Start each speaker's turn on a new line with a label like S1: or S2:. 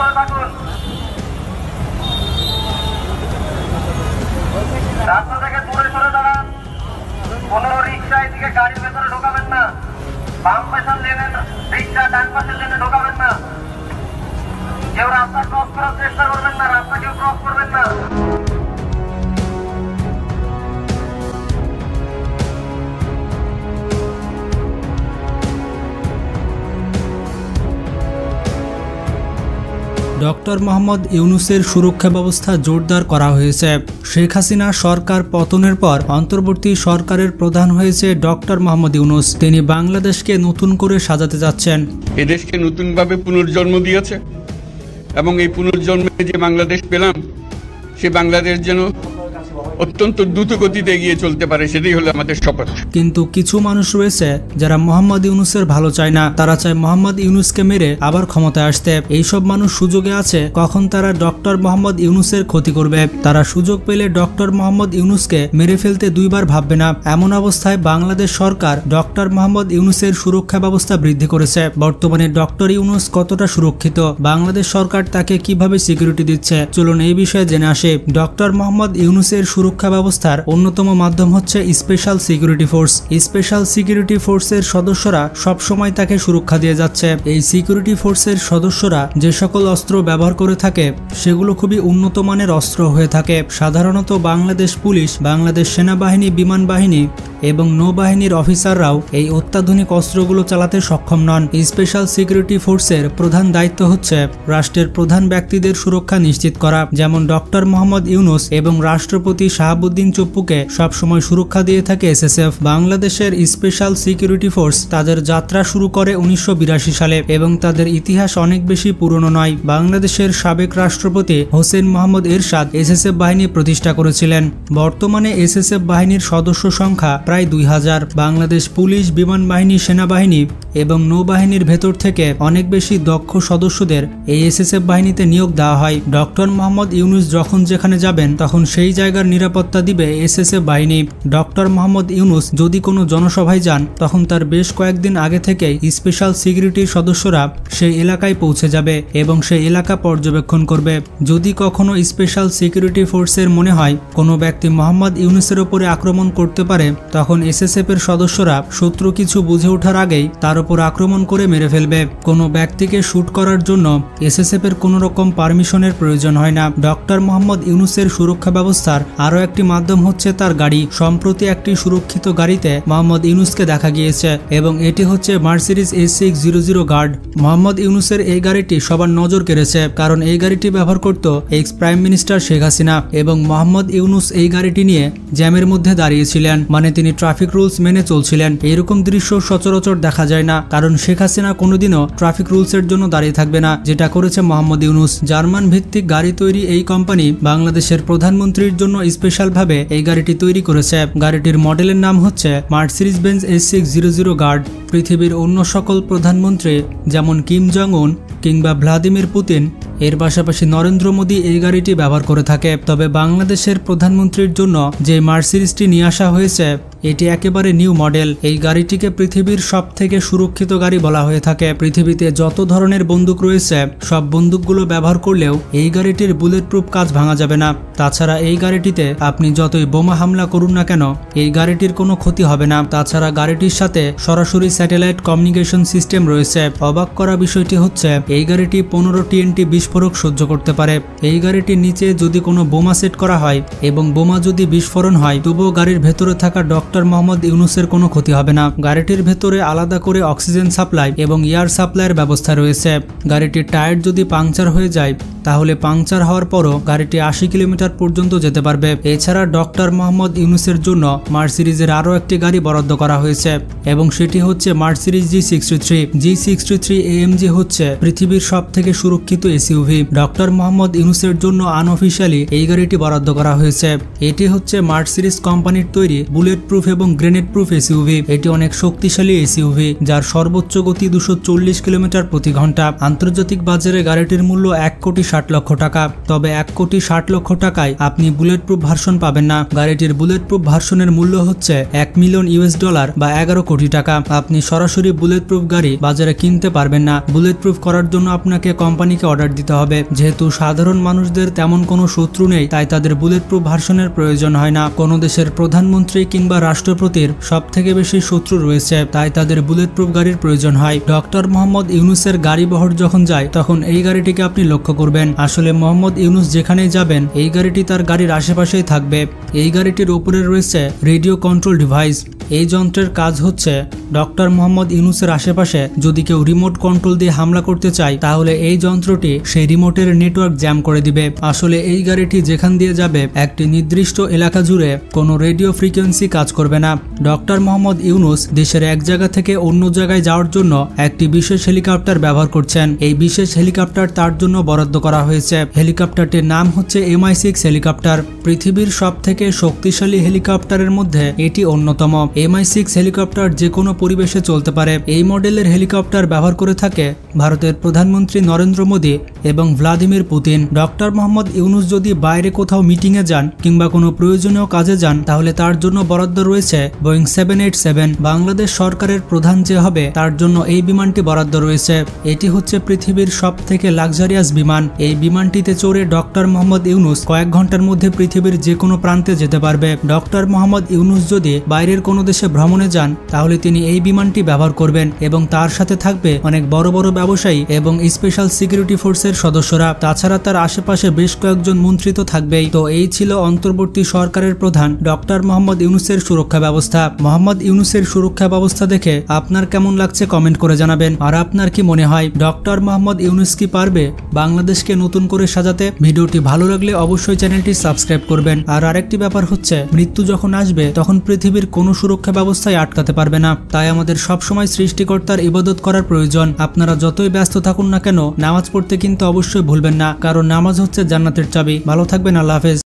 S1: সরে থাকুন। রাস্তা থেকে দূরে সরে দাঁড়ান। কোনো রিক্সা এদিকে গাড়ির ভেতরে ঢোকাবেন না। বাম পাশের লেনে রিক্সা, ডান পাশের লেনে ঢোকাবেন না। কেউ রাস্তা ক্রস করার চেষ্টা করবেন না, রাস্তা কেউ ক্রস করবেন না।
S2: ডক্টর মোহাম্মদ ইউনূসের সুরক্ষা ব্যবস্থা জোরদার করা হয়েছে। শেখ হাসিনা সরকার পতনের পর অন্তর্বর্তী সরকারের প্রধান হয়েছে ডক্টর মোহাম্মদ ইউনূস। তিনি বাংলাদেশকে নতুন করে সাজাতে যাচ্ছেন।
S3: এদেশকে নতুনভাবে পুনর্জন্ম দিয়েছে এবং এই পুনর্জন্মে যে বাংলাদেশ পেলাম, সে বাংলাদেশ যেন অত্যন্ত দ্রুত গতিতে এগিয়ে চলতে পারে, সেটাই হলো আমাদের শপথ।
S2: কিন্তু কিছু মানুষ রয়েছে যারা মোহাম্মদ ইউনূসের ভালো চায় না। তারা চায় মোহাম্মদ ইউনূসকে মেরে আবার ক্ষমতায় আসতে। এইসব মানুষ সুযোগে আছে কখন তারা ডক্টর মোহাম্মদ ইউনূসের ক্ষতি করবে। তারা সুযোগ পেলে ডক্টর মোহাম্মদ ইউনূসকে মেরে ফেলতে দুইবার ভাববে না। এমন অবস্থায় বাংলাদেশ সরকার ডক্টর মোহাম্মদ ইউনূসের সুরক্ষা ব্যবস্থা বৃদ্ধি করেছে। বর্তমানে ডক্টর ইউনূস কতটা সুরক্ষিত, বাংলাদেশ সরকার তাকে কিভাবে সিকিউরিটি দিচ্ছে, চলুন এই বিষয়ে জেনে আসি। ডক্টর মোহাম্মদ ইউনূসের সুরক্ষা ব্যবস্থার অন্যতম মাধ্যম হচ্ছে special security force. Special security ফোর্সের সদস্যরা সবসময় তাকে সুরক্ষা দিয়ে যাচ্ছে। এই সিকিউরিটি ফোর্সের সদস্যরা যে সকল অস্ত্র ব্যবহার করে থাকে সেগুলো খুবই উন্নত মানের অস্ত্র হয়ে থাকে। সাধারণত বাংলাদেশ পুলিশ, বাংলাদেশ সেনাবাহিনী, বিমান বাহিনী এবং নৌবাহিনীর অফিসাররাও এই অত্যাধুনিক অস্ত্রগুলো চালাতে সক্ষম নন। স্পেশাল সিকিউরিটি ফোর্সের প্রধান দায়িত্ব হচ্ছে রাষ্ট্রের প্রধান ব্যক্তিদের সুরক্ষা নিশ্চিত করা, যেমন ডক্টর মোহাম্মদ ইউনূস এবং রাষ্ট্রপতি শাহাবুদ্দিন চুপ্পুকে সবসময় সুরক্ষা দিয়ে থাকে এসএসএফ। বাংলাদেশের স্পেশাল সিকিউরিটি ফোর্স তাদের যাত্রা শুরু করে 1982 সালে এবং তাদের ইতিহাস অনেক বেশি পুরনো নয়। বাংলাদেশের সাবেক রাষ্ট্রপতি হোসেন মোহাম্মদ এরশাদ এসএসএফ বাহিনী প্রতিষ্ঠা করেছিলেন। বর্তমানে এসএসএফ বাহিনীর সদস্য সংখ্যা প্রায় 2000। বাংলাদেশ পুলিশ, বিমান বাহিনী, সেনাবাহিনী এবং নৌবাহিনীর ভেতর থেকে অনেক বেশি দক্ষ সদস্যদের এই এসএসএফ বাহিনীতে নিয়োগ দেওয়া হয়। ডক্টর মোহাম্মদ ইউনূস যখন যেখানে যাবেন তখন সেই জায়গার নিরাপত্তা দিবে এসএসএফ বাহিনী। ডক্টর মোহাম্মদ ইউনূস যদি কোনো জনসভায় যান তখন তার বেশ কয়েকদিন আগে থেকেই স্পেশাল সিকিউরিটির সদস্যরা সেই এলাকায় পৌঁছে যাবে এবং সেই এলাকা পর্যবেক্ষণ করবে। যদি কখনো স্পেশাল সিকিউরিটি ফোর্সের মনে হয় কোনো ব্যক্তি মোহাম্মদ ইউনূসের উপরে আক্রমণ করতে পারে, তখন এসএসএফ এর সদস্যরা শত্রু কিছু বুঝে ওঠার আগেই তার উপর আক্রমণ করে মেরে ফেলবে। কোনো ব্যক্তিকে শুট করার জন্য এসএসএফ এর কোনো রকম পারমিশনের প্রয়োজন হয় না। ডক্টর মোহাম্মদ ইউনূসের সুরক্ষা ব্যবস্থার আরও একটি মাধ্যম হচ্ছে তার গাড়ি। সম্প্রতি একটি সুরক্ষিত গাড়িতে মোহাম্মদ ইউনূসকে দেখা গিয়েছে এবং এটি হচ্ছে মার্সিডিজ S600 গার্ড। মোহাম্মদ ইউনূসের এই গাড়িটি সবার নজর কেড়েছে, কারণ এই গাড়িটি ব্যবহার করত x prime minister Sheikh Hasina এবং মোহাম্মদ ইউনূস এই গাড়িটি নিয়ে জ্যামের মধ্যে দাঁড়িয়েছিলেন, মানে তিনি ট্রাফিক রুলস মেনে চলছিলেন। এরকম দৃশ্য সচরাচর দেখা যায় না, কারণ শেখ হাসিনা কোনোদিনও ট্রাফিক রুলসের জন্য দাঁড়িয়ে থাকবে না, যেটা করেছে মোহাম্মদ ইউনূস। জার্মান ভিত্তিক গাড়ি তৈরি এই কোম্পানি বাংলাদেশের প্রধানমন্ত্রীর জন্য স্পেশালভাবে এই গাড়িটি তৈরি করেছে। গাড়িটির মডেলের নাম হচ্ছে মার্সিডিজ বেঞ্জ S600 গার্ড। পৃথিবীর অন্য সকল প্রধানমন্ত্রী যেমন কিম জং উন কিংবা ভ্লাদিমির পুতিন, এর পাশাপাশি নরেন্দ্র মোদী এই গাড়িটি ব্যবহার করে থাকে। তবে বাংলাদেশের প্রধানমন্ত্রীর জন্য যে মার্সিডিজটি নিয়ে আসা হয়েছে এটি একেবারে নিউ মডেল। এই গাড়িটিকে পৃথিবীর সবথেকে সুরক্ষিত গাড়ি বলা হয়ে থাকে। পৃথিবীতে যত ধরনের বন্দুক রয়েছে সব বন্দুকগুলো ব্যবহার করলেও এই গাড়িটির বুলেট প্রুফ কাজ ভাঙা যাবে না। তাছাড়া এই গাড়িটিতে আপনি যতই বোমা হামলা করুন না কেন এই গাড়িটির কোনো ক্ষতি হবে না। তাছাড়া গাড়িটির সাথে সরাসরি স্যাটেলাইট কমিউনিকেশন সিস্টেম রয়েছে। অবাক করা বিষয়টি হচ্ছে এই গাড়িটি 15 TNT বিস্ফোরক সহ্য করতে পারে। এই গাড়িটির নিচে যদি কোনো বোমা সেট করা হয় এবং বোমা যদি বিস্ফোরণ হয় তবুও গাড়ির ভেতরে থাকা ডক্টর মোহাম্মদ ইউনূসের কোনো ক্ষতি হবে না। গাড়িটির ভেতরে আলাদা করে অক্সিজেন সাপ্লাই এবং এয়ার সাপ্লাইয়ের ব্যবস্থা রয়েছে। গাড়িটির টায়ার যদি পাংচার হয়ে যায় তাহলে পাংচার হওয়ার পরও গাড়িটি 80 কিলোমিটার পর্যন্ত যেতে পারবে। এছাড়া ডক্টর মোহাম্মদ ইউনূসের জন্য মার্সিডিজের আরও একটি গাড়ি বরাদ্দ করা হয়েছে এবং সেটি হচ্ছে মার্সিডিজ G63। G63 AMG হচ্ছে পৃথিবীর সবথেকে সুরক্ষিত এসইউভি। ডক্টর মোহাম্মদ ইউনূসের জন্য আনঅফিশিয়ালি এই গাড়িটি বরাদ্দ করা হয়েছে। এটি হচ্ছে মার্সিডিজ কোম্পানির তৈরি বুলেট প্রুফ প্রুফ এবং গ্রেনেড প্রুফ এসইউভি। এটি অনেক শক্তিশালী এসইউভি যার সর্বোচ্চ গতি 240 কিলোমিটার প্রতি ঘন্টা। আন্তর্জাতিক বাজারে গাড়িটির মূল্য 1,60,00,000 টাকা। তবে 1,60,00,000 টাকায় আপনি বুলেট প্রুফ ভার্সন পাবেন না। গাড়িটির বুলেট প্রুফ ভার্সনের মূল্য হচ্ছে $1,000,000 বা 11 কোটি টাকা। আপনি সরাসরি বুলেট প্রুফ গাড়ি বাজারে কিনতে পারবেন না। বুলেট প্রুফ করার জন্য আপনাকে কোম্পানিকে অর্ডার দিতে হবে। যেহেতু সাধারণ মানুষদের তেমন কোনো শত্রু নেই, তাই তাদের বুলেট প্রুফ ভার্সনের প্রয়োজন হয় না। কোনো দেশের প্রধানমন্ত্রী কিংবা রাষ্ট্রপতির সব থেকে বেশি শত্রু রয়েছে, তাই তাদের বুলেট প্রুফ গাড়ির প্রয়োজন হয়। ডক্টর মোহাম্মদ ইউনূসের গাড়ি বহর যখন যায় তখন এই গাড়িটিকে আপনি লক্ষ্য করবেন। আসলে মোহাম্মদ ইউনূস যেখানেই যাবেন এই গাড়িটি তার গাড়ির আশেপাশেই থাকবে। এই গাড়িটির উপরে রয়েছে রেডিও কন্ট্রোল ডিভাইস। এই যন্ত্রের কাজ হচ্ছে ডক্টর মোহাম্মদ ইউনূসের আশেপাশে যদি কেউ রিমোট কন্ট্রোল দিয়ে হামলা করতে চায় তাহলে এই যন্ত্রটি সেই রিমোটের নেটওয়ার্ক জ্যাম করে দিবে। আসলে এই গাড়িটি যেখান দিয়ে যাবে একটি নির্দিষ্ট এলাকা জুড়ে কোনো রেডিও ফ্রিকোয়েন্সি কাজ করবে না। ডক্টর মোহাম্মদ ইউনূস দেশের এক জায়গা থেকে অন্য জায়গায় যাওয়ার জন্য একটি বিশেষ হেলিকপ্টার ব্যবহার করছেন। এই বিশেষ হেলিকপ্টার তার জন্য বরাদ্দ করা হয়েছে। হেলিকপ্টারটির নাম হচ্ছে MI6 হেলিকপ্টার। পৃথিবীর সব থেকে শক্তিশালী হেলিকপ্টারের মধ্যে এটি অন্যতম। MI6 হেলিকপ্টার যে কোনো পরিবেশে চলতে পারে। এই মডেলের হেলিকপ্টার ব্যবহার করে থাকে ভারতের প্রধানমন্ত্রী নরেন্দ্র মোদী এবং Vladimir Putin. Doctor Mohammad Yunus যদি বাইরে কোথাও মিটিংয়ে যান কিংবা কোনো প্রয়োজনীয় কাজে যান তাহলে তার জন্য বরাদ্দ রয়েছে বোয়িং 787। বাংলাদেশ সরকারের প্রধান যে হবে তার জন্য এই বিমানটি বরাদ্দ রয়েছে। এটি হচ্ছে পৃথিবীর সব থেকে লাক্সারিয়াস বিমান। এই বিমানটিতে চড়ে ডক্টর মোহাম্মদ ইউনূস কয়েক ঘন্টার মধ্যে পৃথিবীর যে কোনো প্রান্তে যেতে পারবে। ডক্টর মোহাম্মদ ইউনূস যদি বাইরের কোনো দেশে ভ্রমণে যান তাহলে তিনি এই বিমানটি ব্যবহার করবেন এবং তার সাথে থাকবে অনেক বড় বড় ব্যবসায়ী এবং স্পেশাল সিকিউরিটি ফোর্সের সদস্যরা। তাছাড়া তার আশেপাশে বেশ কয়েকজন মন্ত্রী তো থাকবেই। তো এই ছিল অন্তর্বর্তী সরকারের প্রধান ডক্টর মোহাম্মদ ইউনূসের সুরক্ষা ব্যবস্থা। মোহাম্মদ ইউনূসের সুরক্ষা ব্যবস্থা দেখে আপনার কেমন লাগছে কমেন্ট করে জানাবেন। আর আপনার কি মনে হয় ডক্টর মোহাম্মদ ইউনূস কি পারবে বাংলাদেশকে নতুন করে সাজাতে? ভিডিওটি ভালো লাগলে অবশ্যই চ্যানেলটি সাবস্ক্রাইব করবেন। আর আরেকটি ব্যাপার হচ্ছে মৃত্যু যখন আসবে তখন পৃথিবীর কোনো সুরক্ষা ব্যবস্থায় আটকাতে পারবে না। তাই আমাদের সবসময় সৃষ্টিকর্তার ইবাদত করার প্রয়োজন। আপনারা যতই ব্যস্ত থাকুন না কেন নামাজ পড়তে কিন্তু অবশ্যই ভুলবেন না, কারণ নামাজ হচ্ছে জান্নাতের চাবি। ভালো থাকবেন, আল্লাহ হাফেজ।